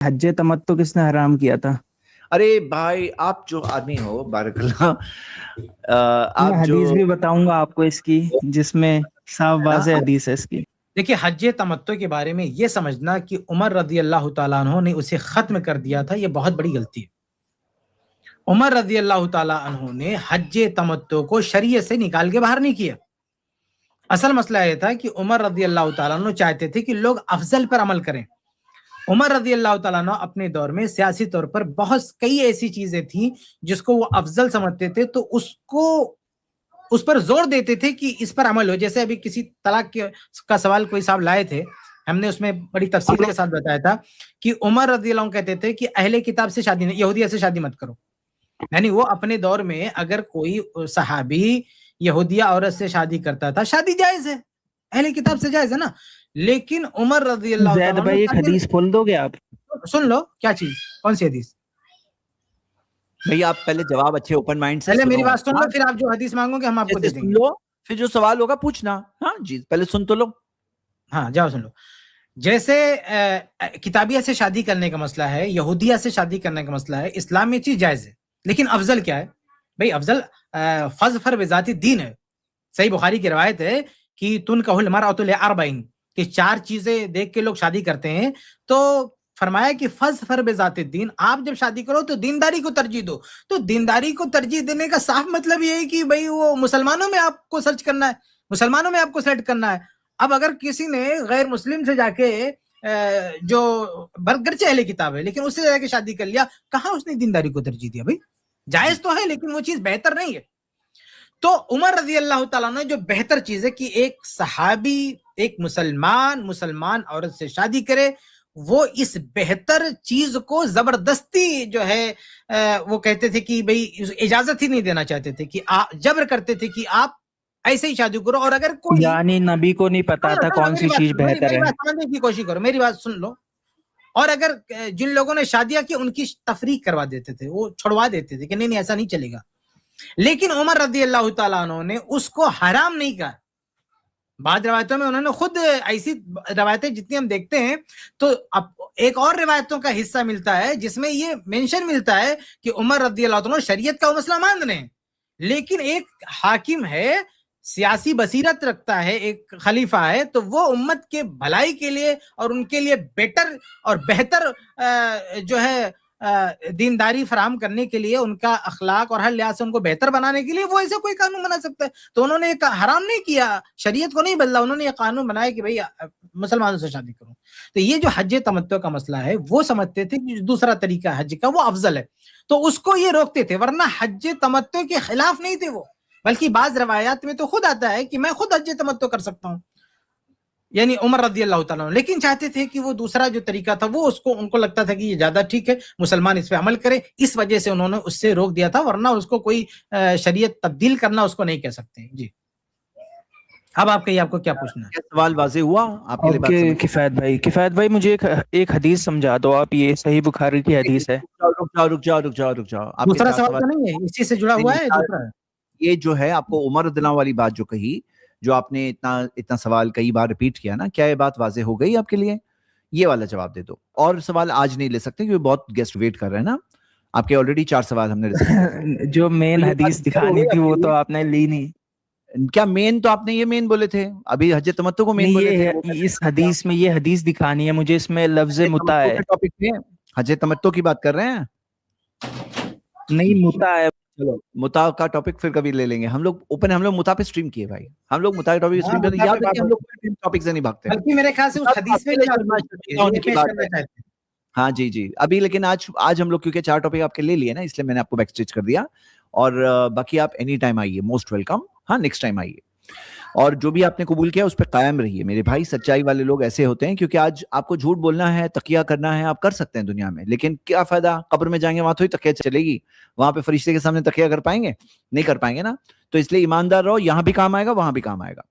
حج تمتع کس نے حرام کیا تھا؟ ارے بھائی آپ جو آدمی ہو بارک اللہ، میں آپ جو حدیث بھی بتاؤں گا آپ کو اس کی، جس میں صاف واضح حدیث ہے اس کی۔ دیکھیے حج تمتع کے بارے میں یہ سمجھنا کہ عمر رضی اللہ تعالیٰ عنہ نے اسے ختم کر دیا تھا، یہ بہت بڑی غلطی ہے۔ عمر رضی اللہ تعالیٰ عنہ نے حج تمتع کو شریعت سے نکال کے باہر نہیں کیا۔ اصل مسئلہ یہ تھا کہ عمر رضی اللہ تعالیٰ عنہ چاہتے تھے کہ لوگ افضل پر عمل کریں۔ عمر رضی اللہ تعالیٰ عنہ اپنے دور میں سیاسی طور پر بہت کئی ایسی چیزیں تھیں جس کو وہ افضل سمجھتے تھے، تو اس پر زور دیتے تھے کہ اس پر عمل ہو۔ جیسے ابھی کسی طلاق کا سوال کوئی صاحب لائے تھے، ہم نے اس میں بڑی تفصیل کے ساتھ بتایا تھا کہ عمر رضی اللہ عنہ کہتے تھے کہ اہل کتاب سے شادی نہیں، یہودیہ سے شادی مت کرو۔ یعنی وہ اپنے دور میں اگر کوئی صحابی یہودیہ عورت سے شادی کرتا تھا، شادی جائز ہے، اہل کتاب سے جائز ہے نا، لیکن عمر رضی اللہ زید عنہ بھائی ایک حدیث کھول دو گے آپ؟ سن لو کیا چیز، کون سی حدیث؟ بھئی آپ پہلے جواب اچھے اوپن مائنڈ سے پہلے میری سنو، بات سن لو، پھر آپ جو حدیث مانگو گے ہم آپ کو دے جیسے دیں سن گے۔ لو، پھر جو سوال ہوگا پوچھنا۔ ہاں جی پہلے سن تو لو۔ ہاں جاؤ سن لو۔ جیسے کتابیہ سے شادی کرنے کا مسئلہ ہے، یہودیہ سے شادی کرنے کا مسئلہ ہے، اسلام میں چیز جائز ہے، لیکن افضل کیا ہے بھئی؟ افضل فظفر بذات الدین ہے۔ صحیح بخاری کی روایت ہے کہ تنکح المرأۃ لاربعین، کہ 4 چیزیں دیکھ کے لوگ شادی کرتے ہیں، تو فرمایا کہ فظفر بذات الدین، آپ جب شادی کرو تو دینداری کو ترجیح دو۔ تو دینداری کو ترجیح دینے کا صاف مطلب یہ ہے کہ بھئی وہ مسلمانوں میں آپ کو سرچ کرنا ہے، مسلمانوں میں آپ کو سلیکٹ کرنا ہے۔ اب اگر کسی نے غیر مسلم سے جا کے جو برگرچہ اہل کتاب ہے لیکن اس سے جا کے شادی کر لیا، کہاں اس نے دینداری کو ترجیح دیا؟ بھائی جائز تو ہے لیکن وہ چیز بہتر نہیں ہے۔ تو عمر رضی اللہ تعالیٰ نے جو بہتر چیز ہے کہ ایک صحابی، ایک مسلمان عورت سے شادی کرے، وہ اس بہتر چیز کو زبردستی جو ہے وہ کہتے تھے کہ بھئی اجازت ہی نہیں دینا چاہتے تھے، کہ جبر کرتے تھے کہ آپ ایسے ہی شادی کرو۔ اور اگر کوئی یعنی نبی کو نہیں پتا تھا کون سی چیز بہتر ہے۔ میری بات سمجھنے کی کوشش کرو، میری بات سن لو۔ اور اگر جن لوگوں نے شادیاں کی ان کی تفریق کروا دیتے تھے، وہ چھڑوا دیتے تھے کہ نہیں ایسا نہیں چلے گا، لیکن عمر رضی اللہ تعالیٰ عنہ نے اس کو حرام نہیں کہا۔ بعض روایتوں میں انہوں نے خود ایسی روایتیں جتنی ہم دیکھتے ہیں، تو اب ایک اور روایتوں کا حصہ ملتا ہے جس میں یہ مینشن ملتا ہے کہ عمر رضی اللہ عنہ شریعت کا مسئلہ مان رہے ہیں، لیکن ایک حاکم ہے، سیاسی بصیرت رکھتا ہے، ایک خلیفہ ہے، تو وہ امت کے بھلائی کے لیے اور ان کے لیے بیٹر اور بہتر جو ہے دینداری فراہم کرنے کے لیے، ان کا اخلاق اور ہر لحاظ سے ان کو بہتر بنانے کے لیے وہ ایسا کوئی قانون بنا سکتا ہے۔ تو انہوں نے حرام نہیں کیا، شریعت کو نہیں بدلا، انہوں نے یہ قانون بنایا کہ بھئی مسلمانوں سے شادی کروں۔ تو یہ جو حج تمتع کا مسئلہ ہے، وہ سمجھتے تھے کہ دوسرا طریقہ حج کا وہ افضل ہے، تو اس کو یہ روکتے تھے، ورنہ حج تمتع کے خلاف نہیں تھے وہ، بلکہ بعض روایات میں تو خود آتا ہے کہ میں خود حج تمتع کر سکتا ہوں، یعنی عمر رضی اللہ تعالیٰ عنہ، لیکن چاہتے تھے کہ وہ دوسرا جو طریقہ تھا وہ ان کو لگتا تھا کہ یہ زیادہ ٹھیک ہے، مسلمان اس پہ عمل کرے، اس وجہ سے انہوں نے اس سے روک دیا تھا، ورنہ اس کو کوئی شریعت تبدیل کرنا اس کو نہیں کہہ سکتے۔ جی اب آپ کہیے، آپ کو کیا پوچھنا ہے؟ سوال واضح ہوا آپ کے لیے؟ بات کفایت بھائی مجھے ایک حدیث سمجھا دو آپ، یہ صحیح بخاری کی حدیث ہے۔ رک جاؤ۔ دوسرا سوال تو نہیں ہے، اسی سے جڑا ہوا ہے دوسرا۔ یہ جو ہے آپ کو عمر رضی اللہ والی بات جو کہی، جو آپ نے اتنا سوال کئی بار ریپیٹ کیا نا، کیا یہ بات واضح ہو گئی آپ کے لیے؟ یہ والا جواب دے دو، اور سوال آج نہیں لے سکتے کیونکہ بہت گیسٹ ویٹ کر رہے ہیں نا، آپ کے آلریڈی 4 سوال ہم نے جو مین حدیث دکھانی تھی وہ تو آپ نے لی نہیں۔ کیا مین؟ تو آپ نے یہ مین بولے تھے ابھی، حج تمتع کو مین بولے تھے۔ اس حدیث میں یہ حدیث دکھانی ہے مجھے، اس میں لفظ متع ہے۔ ٹاپک پہ حج تمتع کی بات کر رہے ہیں؟ نہیں، متع ہے۔ چلو متع کا ٹاپک پھر کبھی لے لیں گے، ہم لوگ اوپن، ہم لوگ متع پہ اسٹریم کیے بھائی، ہم لوگ متع ٹاپک اسٹریم پہ، یاد رکھیں ہم لوگ ٹاپک سے نہیں بھاگتے، بلکہ میرے خیال سے اس حدیث میں ہاں جی ابھی، لیکن آج ہم لوگ کیونکہ 4 ٹاپک آپ کے لے لیے نا، اس لیے میں نے آپ کو بیک اسٹیج کر دیا، اور باقی آپ اینی ٹائم آئیے، موسٹ ویلکم۔ ہاں نیکسٹ ٹائم آئیے، اور جو بھی آپ نے قبول کیا اس پہ قائم رہیے میرے بھائی۔ سچائی والے لوگ ایسے ہوتے ہیں، کیونکہ آج آپ کو جھوٹ بولنا ہے، تقیہ کرنا ہے، آپ کر سکتے ہیں دنیا میں، لیکن کیا فائدہ؟ قبر میں جائیں گے وہاں تھوڑی تقیہ چلے گی، وہاں پہ فرشتے کے سامنے تقیہ کر پائیں گے؟ نہیں کر پائیں گے نا۔ تو اس لیے ایماندار رہو، یہاں بھی کام آئے گا، وہاں بھی کام آئے گا۔